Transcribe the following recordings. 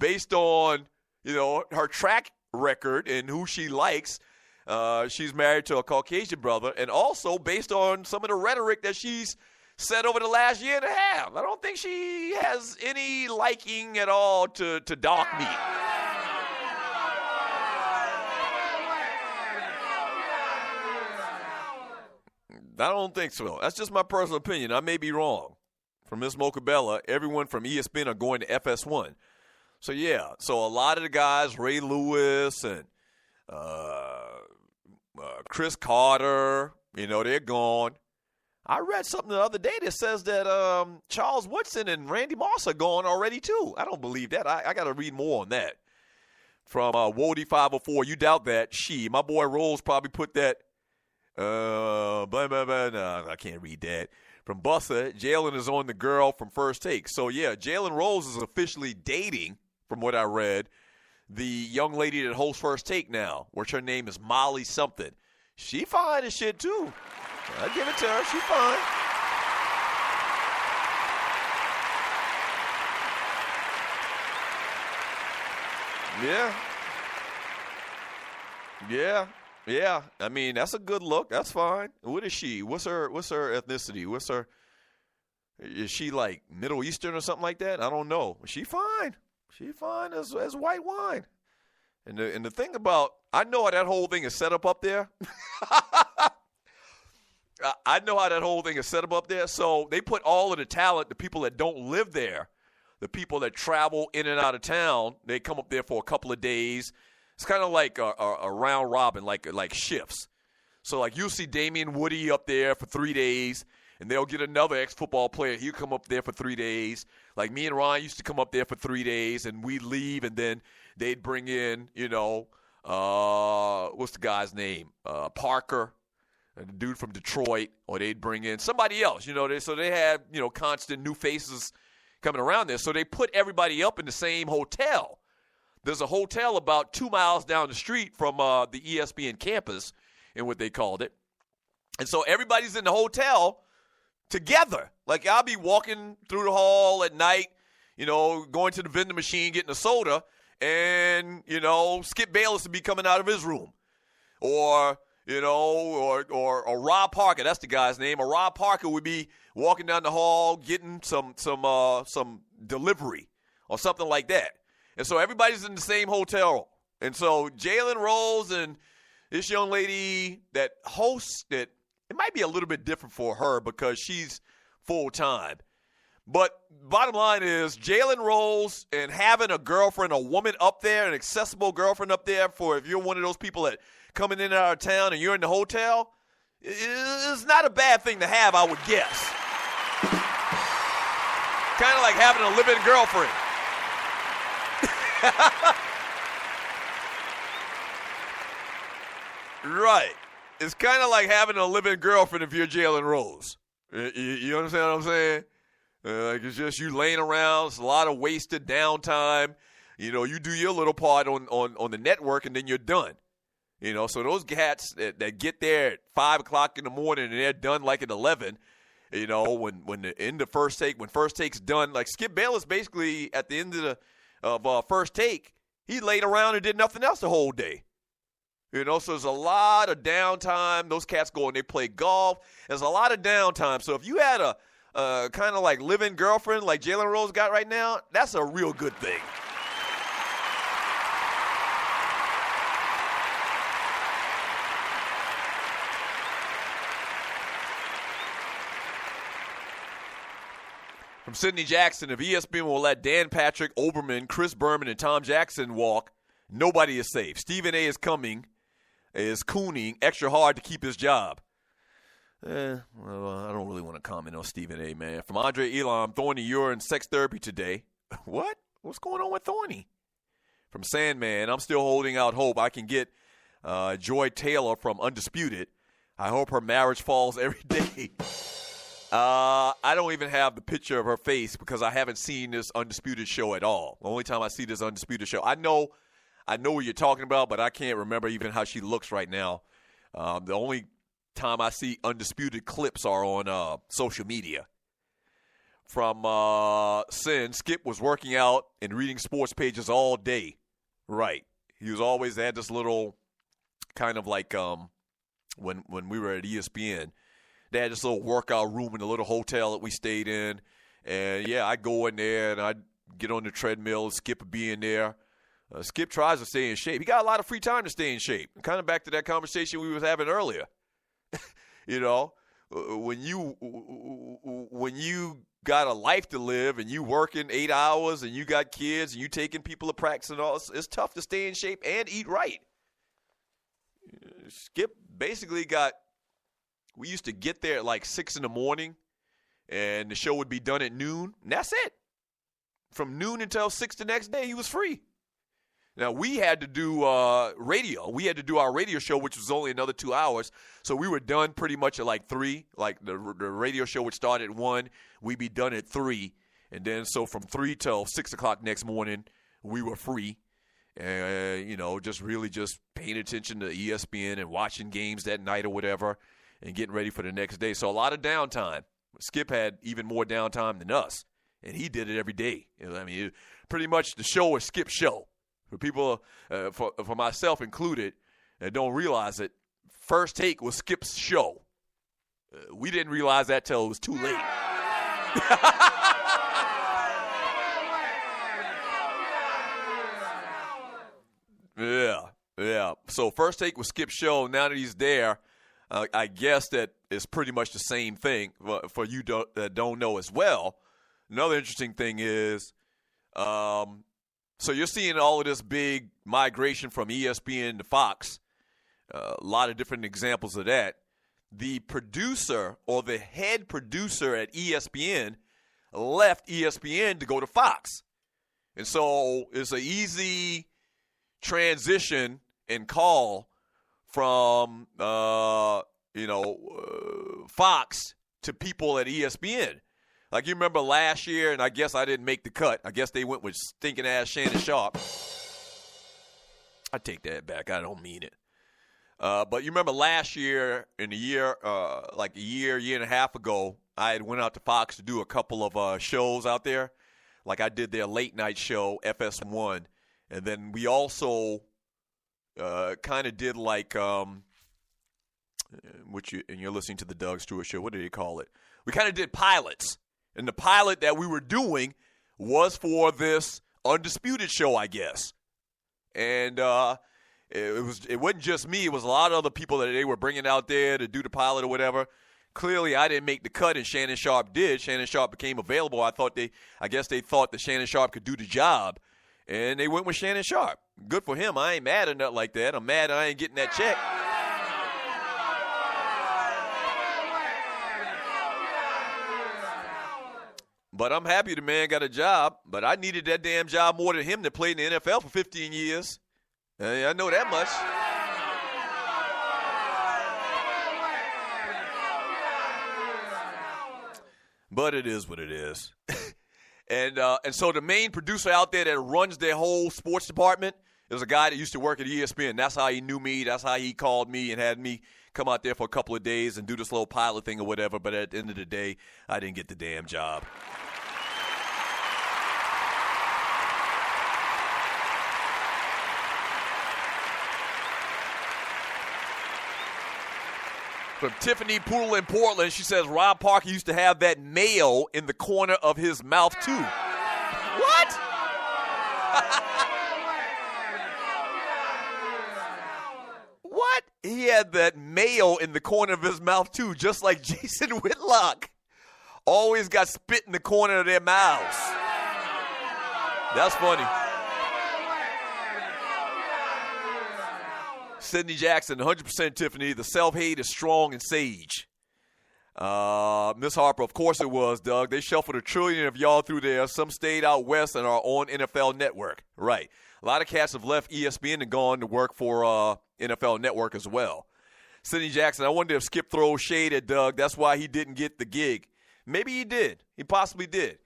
based on, her track record and who she likes. She's married to a Caucasian brother, and also based on some of the rhetoric that she's said over the last year and a half. I don't think she has any liking at all to dark meat. I don't think so. That's just my personal opinion. I may be wrong. From Miss Mocabella, everyone from ESPN are going to FS1. So, yeah. So, a lot of the guys, Ray Lewis and Chris Carter, they're gone. I read something the other day that says that Charles Woodson and Randy Moss are gone already, too. I don't believe that. I got to read more on that. From Wody 504, you doubt that. My boy Rose probably put that. No, I can't read that. From Bussa, Jalen is on the girl from First Take. So, yeah, Jalen Rose is officially dating, from what I read, the young lady that hosts First Take now, which her name is Molly something. She fine as shit, too. I give it to her. She fine. Yeah. I mean, that's a good look. That's fine. What is she? What's her ethnicity? Is she like Middle Eastern or something like that? I don't know. She fine. She fine as white wine. And the thing about, I know how that whole thing is set up there. I know how that whole thing is set up there. So they put all of the talent, the people that don't live there, the people that travel in and out of town, they come up there for a couple of days. It's kind of like a round robin, like shifts. So like you'll see Damian Woody up there for 3 days, and they'll get another ex-football player. He'll come up there for 3 days. Like me and Ryan used to come up there for 3 days, and we'd leave, and then they'd bring in, what's the guy's name? Parker. The dude from Detroit, or they'd bring in somebody else, so they had, constant new faces coming around there. So they put everybody up in the same hotel. There's a hotel about 2 miles down the street from the ESPN campus, in what they called it. And so everybody's in the hotel together. Like I'll be walking through the hall at night, going to the vending machine, getting a soda, and, Skip Bayless would be coming out of his room. Or Rob Parker, that's the guy's name. Or Rob Parker would be walking down the hall getting some delivery or something like that. And so everybody's in the same hotel. And so Jalen Rose and this young lady that hosts it might be a little bit different for her because she's full-time. But bottom line is Jalen Rose and having a girlfriend, a woman up there, an accessible girlfriend up there for if you're one of those people that coming in and out of town and you're in the hotel, it's not a bad thing to have, I would guess. Kind of like having a live-in girlfriend. Right. It's kind of like having a live-in girlfriend if you're Jalen Rose. You understand what I'm saying? Like it's just you laying around. It's a lot of wasted downtime. You do your little part on the network and then you're done. So those cats that get there at 5 o'clock in the morning and they're done like at 11, when the end of First Take, when First Take's done, like Skip Bayless basically at the end of First Take, he laid around and did nothing else the whole day. So there's a lot of downtime. Those cats go and they play golf. There's a lot of downtime. So if you had a kind of like live-in girlfriend like Jalen Rose got right now, that's a real good thing. From Sidney Jackson, if ESPN will let Dan Patrick, Oberman, Chris Berman, and Tom Jackson walk, nobody is safe. Stephen A. is cooning extra hard to keep his job. Well, I don't really want to comment on Stephen A., man. From Andre Elam, Thorny, you're in sex therapy today. What? What's going on with Thorny? From Sandman, I'm still holding out hope I can get Joy Taylor from Undisputed. I hope her marriage falls every day. I don't even have the picture of her face because I haven't seen this Undisputed show at all. The only time I see this Undisputed show, I know what you're talking about, but I can't remember even how she looks right now. The only time I see Undisputed clips are on social media. from Sin. Skip was working out and reading sports pages all day. Right. He was always had this little kind of like when we were at ESPN, they had this little workout room in the little hotel that we stayed in. And, yeah, I'd go in there and I'd get on the treadmill and Skip would be in there. Skip tries to stay in shape. He got a lot of free time to stay in shape. Kind of back to that conversation we was having earlier. When you got a life to live and you working 8 hours and you got kids and you taking people to practice and all, it's tough to stay in shape and eat right. Skip basically we used to get there at like 6 in the morning and the show would be done at noon. And that's it. From noon until 6 the next day, he was free. Now, we had to do radio. We had to do our radio show, which was only another 2 hours. So we were done pretty much at like 3. Like the radio show would start at 1. We'd be done at 3. And then so from 3 till 6 o'clock next morning, we were free. And, just paying attention to ESPN and watching games that night or whatever and getting ready for the next day. So a lot of downtime. Skip had even more downtime than us, and he did it every day. Pretty much the show was Skip's show. For people, for myself included, that don't realize it, First Take was Skip's show. We didn't realize that till it was too late. Yeah. So First Take was Skip's show. Now that he's there, I guess that is pretty much the same thing for you that don't know as well. Another interesting thing is, so you're seeing all of this big migration from ESPN to Fox. A lot of different examples of that. The producer or the head producer at ESPN left ESPN to go to Fox. And so it's an easy transition and call from, Fox to people at ESPN. Like you remember last year, and I guess I didn't make the cut. I guess they went with stinking-ass Shannon Sharp. I take that back. I don't mean it. But you remember last year, in a year and a half ago, I had went out to Fox to do a couple of shows out there. Like I did their late-night show, FS1. And then we also kind of did like and you're listening to the Doug Stewart Show. What do they call it? We kind of did pilots. And the pilot that we were doing was for this Undisputed show, I guess. And it wasn't just me. It was a lot of other people that they were bringing out there to do the pilot or whatever. Clearly, I didn't make the cut, and Shannon Sharp did. Shannon Sharp became available. I guess they thought that Shannon Sharp could do the job, and they went with Shannon Sharp. Good for him. I ain't mad or nothing like that. I'm mad I ain't getting that check. But I'm happy the man got a job. But I needed that damn job more than him that played in the NFL for 15 years. I know that much. But it is what it is. And so the main producer out there that runs their whole sports department is a guy that used to work at ESPN. That's how he knew me. That's how he called me and had me come out there for a couple of days and do this little pilot thing or whatever. But at the end of the day, I didn't get the damn job. From Tiffany Poodle in Portland, she says Rob Parker used to have that mayo in the corner of his mouth, too. What? What? He had that mayo in the corner of his mouth, too, just like Jason Whitlock. Always got spit in the corner of their mouths. That's funny. Sidney Jackson, 100% Tiffany. The self-hate is strong and sage. Miss Harper, of course it was, Doug. They shuffled $1 trillion of y'all through there. Some stayed out west and are on NFL Network. Right. A lot of cats have left ESPN and gone to work for NFL Network as well. Sidney Jackson, I wonder if Skip throws shade at Doug. That's why he didn't get the gig. Maybe he did. He possibly did.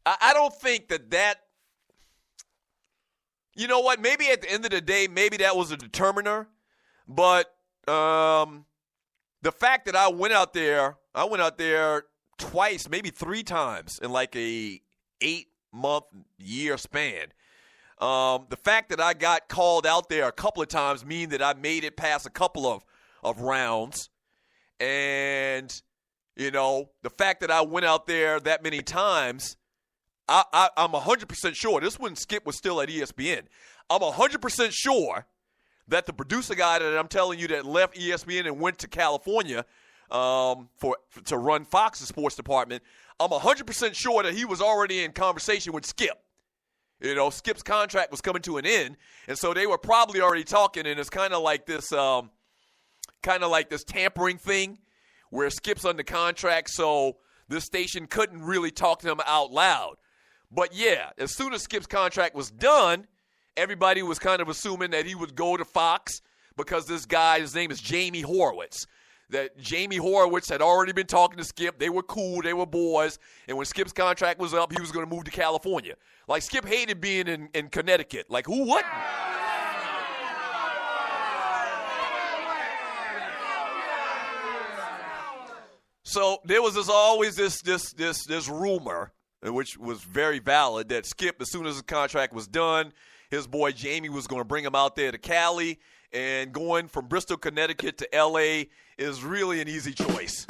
I don't think that you know what? Maybe at the end of the day, maybe that was a determiner. But the fact that I went out there twice, maybe 3 times in like a 8-month year span. The fact that I got called out there a couple of times mean that I made it past a couple of rounds. And, the fact that I went out there that many times, I'm 100% sure. This when Skip was still at ESPN. I'm 100% sure that the producer guy that I'm telling you that left ESPN and went to California to run Fox's sports department, I'm 100% sure that he was already in conversation with Skip. Skip's contract was coming to an end, and so they were probably already talking, and it's kind of like this tampering thing where Skip's under contract, so this station couldn't really talk to him out loud. But yeah, as soon as Skip's contract was done, everybody was kind of assuming that he would go to Fox because this guy, his name is Jamie Horowitz. That Jamie Horowitz had already been talking to Skip. They were cool. They were boys. And when Skip's contract was up, he was going to move to California. Like, Skip hated being in Connecticut. Like, who wouldn't? So there was always this rumor, which was very valid, that Skip, as soon as his contract was done, his boy Jamie was going to bring him out there to Cali, and going from Bristol, Connecticut to L.A. is really an easy choice.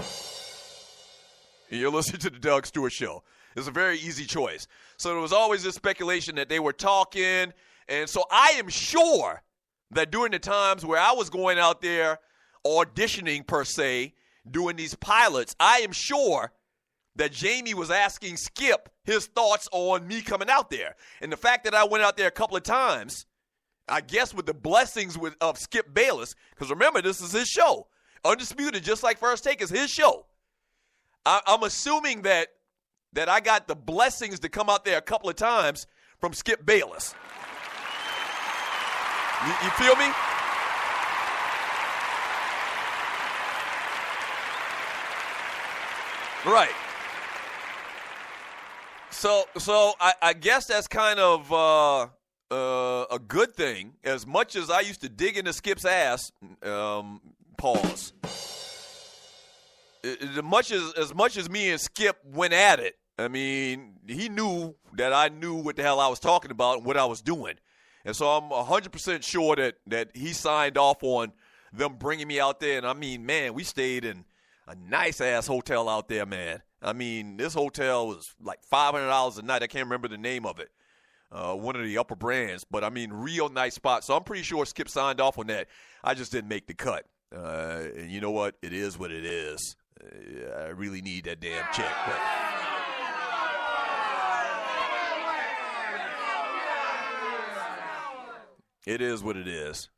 You're listening to the Doug Stewart Show. It's a very easy choice. So there was always this speculation that they were talking, and so I am sure that during the times where I was going out there auditioning, per se, doing these pilots, I am sure that Jamie was asking Skip his thoughts on me coming out there. And the fact that I went out there a couple of times, I guess with the blessings of Skip Bayless, because remember, this is his show. Undisputed, just like First Take, is his show. I'm assuming that I got the blessings to come out there a couple of times from Skip Bayless. You feel me? Right. So I guess that's kind of a good thing. As much as I used to dig into Skip's ass, pause. As much as me and Skip went at it, I mean, he knew that I knew what the hell I was talking about and what I was doing. And so I'm 100% sure that he signed off on them bringing me out there. And I mean, man, we stayed in a nice-ass hotel out there, man. I mean, this hotel was like $500 a night. I can't remember the name of it. One of the upper brands. But, I mean, real nice spot. So I'm pretty sure Skip signed off on that. I just didn't make the cut. And you know what? It is what it is. I really need that damn check. But it is what it is.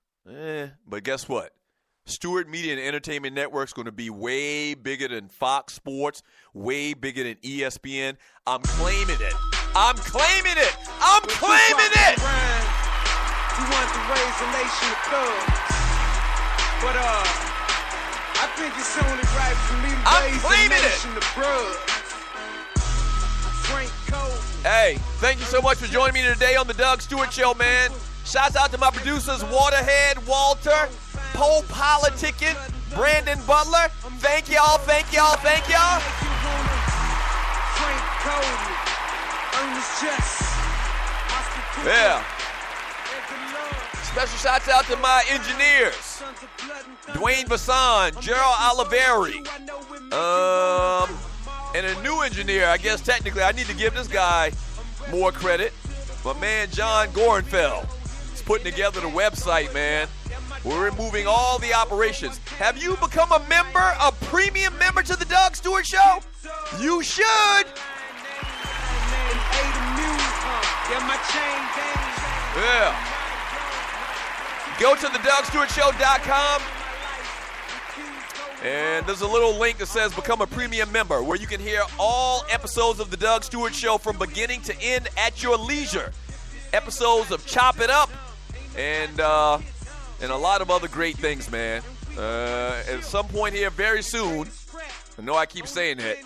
But guess what? Stewart Media and Entertainment Network is going to be way bigger than Fox Sports, way bigger than ESPN. I'm claiming it. I'm claiming it. I'm claiming it. You want to raise the nation of thugs, but I think it's only right for me to raise the nation of brugs. Frank Cole. Hey, thank you so much for joining me today on the Doug Stewart Show, man. Shouts out to my producers, Waterhead, Walter, Poe Politicking, Brandon Butler. Thank y'all, thank y'all, thank y'all. Frank Cole, Ernest Jess. Yeah. Special shouts out to my engineers, Dwayne Vasson, Gerald Oliveri, and a new engineer. I guess technically I need to give this guy more credit. My man John Gorenfeld is putting together the website, man. We're removing all the operations. Have you become a member, a premium member to the Doug Stewart Show? You should. Yeah. Go to thedougstewartshow.com, and there's a little link that says Become a Premium Member, where you can hear all episodes of the Doug Stewart Show from beginning to end at your leisure. Episodes of Chop It Up and a lot of other great things, man. At some point here very soon, I know I keep saying that,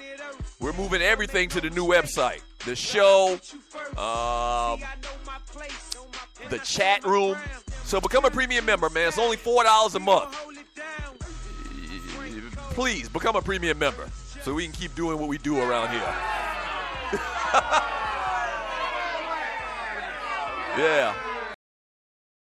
we're moving everything to the new website. The show, the chat room. So become a premium member, man. It's only $4 a month. Please become a premium member. so we can keep doing what we do around here. Yeah.